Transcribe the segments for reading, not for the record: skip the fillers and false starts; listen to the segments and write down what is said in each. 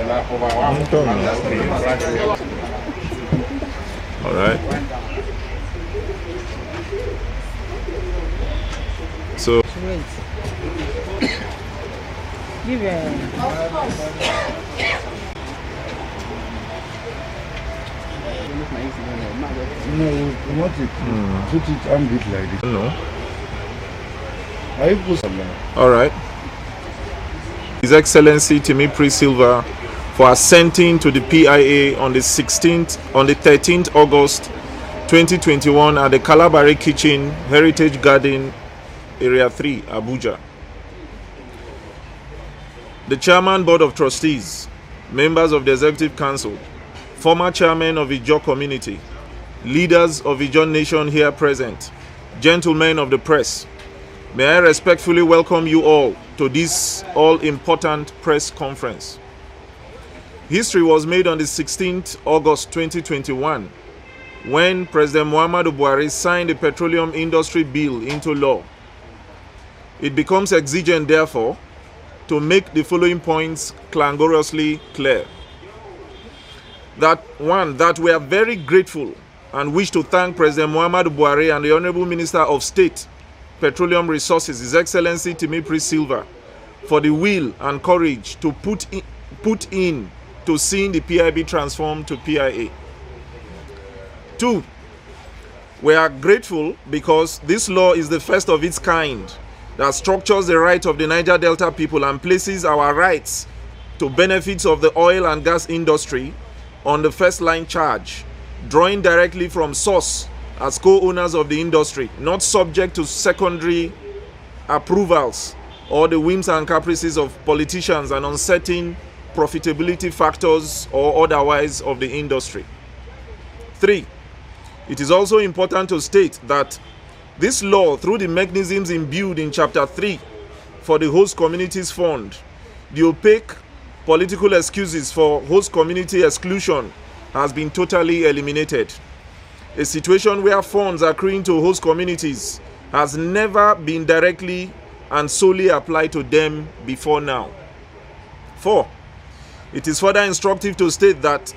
All right. So. Give No, we want it. Put it on it like this. No. I put some. All right. His Excellency Timi Silva for assenting to the PIA on the 13th August 2021 at the Kalabari Kitchen Heritage Garden, Area 3, Abuja. The Chairman Board of Trustees, members of the Executive Council, former chairman of Ijaw community, leaders of Ijaw Nation here present, gentlemen of the press, may I respectfully welcome you all to this all-important press conference. History was made on the 16th August 2021 when President Muhammadu Buhari signed the Petroleum Industry Bill into law. It becomes exigent, therefore, to make the following points clangorously clear. That we are very grateful and wish to thank President Muhammadu Buhari and the Honorable Minister of State, Petroleum Resources, His Excellency Timi Silva, for the will and courage to put in to seeing the PIB transformed to PIA. 2, we are grateful because this law is the first of its kind that structures the right of the Niger Delta people and places our rights to benefits of the oil and gas industry on the first line charge, drawing directly from source as co-owners of the industry, not subject to secondary approvals or the whims and caprices of politicians and uncertain profitability factors or otherwise of the industry. 3, it is also important to state that this law, through the mechanisms imbued in Chapter 3 for the Host Communities Fund, the opaque political excuses for host community exclusion has been totally eliminated. A situation where funds accruing to host communities has never been directly and solely applied to them before now. 4, it is further instructive to state that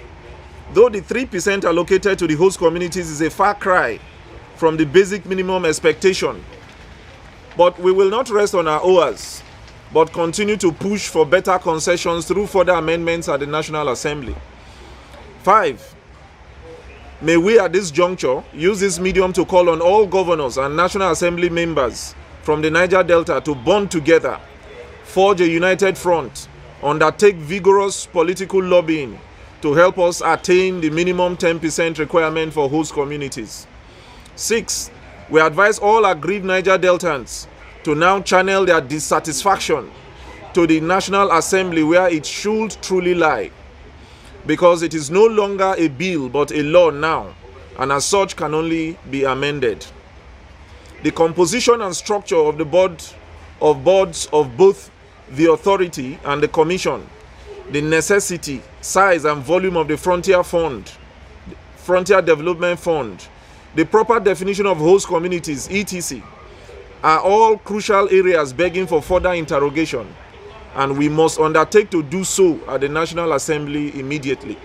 though the 3% allocated to the host communities is a far cry from the basic minimum expectation, but we will not rest on our oars, but continue to push for better concessions through further amendments at the National Assembly. 5, may we at this juncture use this medium to call on all governors and National Assembly members from the Niger Delta to bond together, forge a united front, undertake vigorous political lobbying to help us attain the minimum 10% requirement for host communities. 6, we advise all aggrieved Niger Deltans to now channel their dissatisfaction to the National Assembly where it should truly lie, because it is no longer a bill but a law now, and as such can only be amended. The composition and structure of the boards of both the authority and the commission, the necessity, size and volume of the Frontier Development Fund, the proper definition of host communities, etc., are all crucial areas begging for further interrogation, and we must undertake to do so at the National Assembly immediately.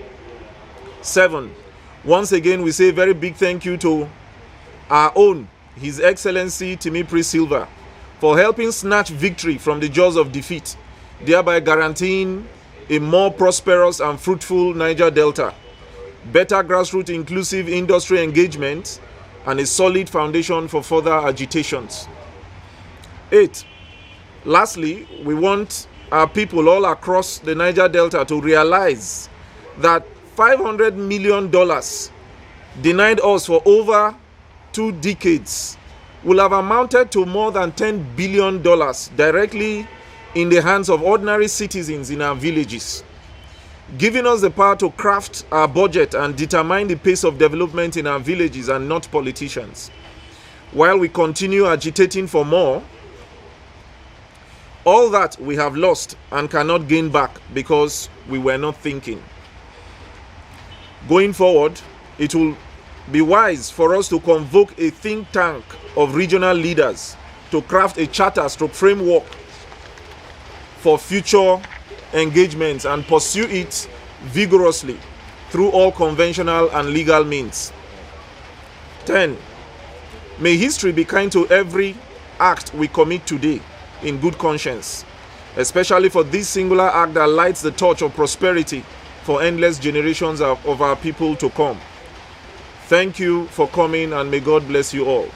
7, once again we say a very big thank you to our own His Excellency Timi Silva for helping snatch victory from the jaws of defeat, thereby guaranteeing a more prosperous and fruitful Niger Delta, better grassroots inclusive industry engagement, and a solid foundation for further agitations. 8, lastly, we want our people all across the Niger Delta to realize that $500 million denied us for over 2 decades will have amounted to more than $10 billion directly in the hands of ordinary citizens in our villages, giving us the power to craft our budget and determine the pace of development in our villages and not politicians. While we continue agitating for more, all that we have lost and cannot gain back because we were not thinking. Going forward, it will be wise for us to convoke a think tank of regional leaders to craft a charter/framework for future engagements and pursue it vigorously through all conventional and legal means. 10. May history be kind to every act we commit today in good conscience, especially for this singular act that lights the torch of prosperity for endless generations of our people to come. Thank you for coming, and may God bless you all.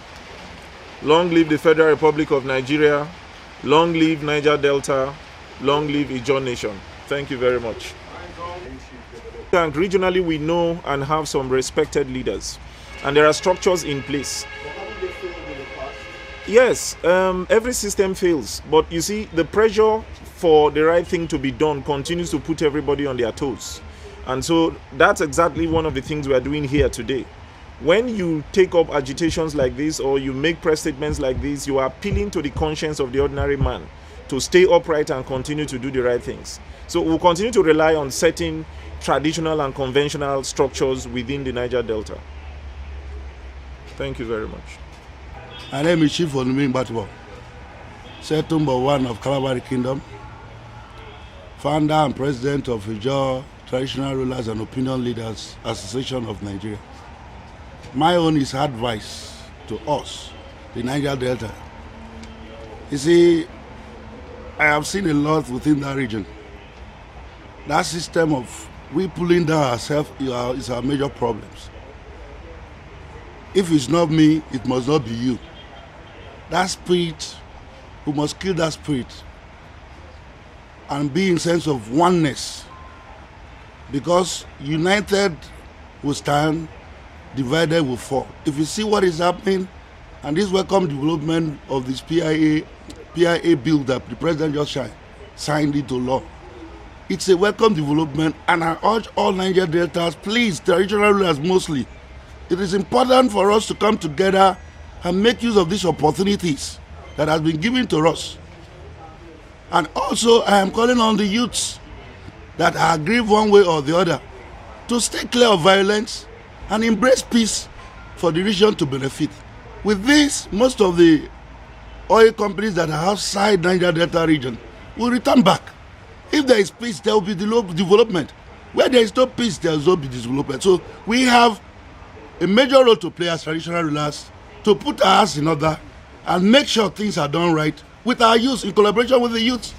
Long live the Federal Republic of Nigeria. Long live Niger Delta. Long live Ijaw Nation. Thank you very much. And regionally, we know and have some respected leaders, and there are structures in place. Yes, every system fails, but you see, the pressure for the right thing to be done continues to put everybody on their toes. And so that's exactly one of the things we are doing here today. When you take up agitations like this, or you make press statements like this, you are appealing to the conscience of the ordinary man to stay upright and continue to do the right things. So we'll continue to rely on certain traditional and conventional structures within the Niger Delta. Thank you very much. My name is SYMFONI Batubo, Setumbo 1 of Kalabari Kingdom, founder and president of Ijaw Traditional Rulers and Opinion Leaders Association of Nigeria. My own is advice to us, the Niger Delta. You see, I have seen a lot within that region. That system of we pulling down ourselves is our major problems. If it's not me, it must not be you. That spirit, we must kill that spirit and be in sense of oneness, because united will stand, divided will fall. If you see what is happening, and this welcome development of this PIA bill that the president just signed into law, it's a welcome development, and I urge all Niger Deltas, please, traditional rulers mostly, it is important for us to come together and make use of these opportunities that has been given to us. And also, I am calling on the youths that are aggrieved one way or the other to stay clear of violence and embrace peace for the region to benefit. With this, most of the oil companies that are outside Niger Delta region will return back. If there is peace, there will be development. Where there is no peace, there will not be development. So we have a major role to play as traditional rulers to put our house in order and make sure things are done right with our youth, in collaboration with the youth.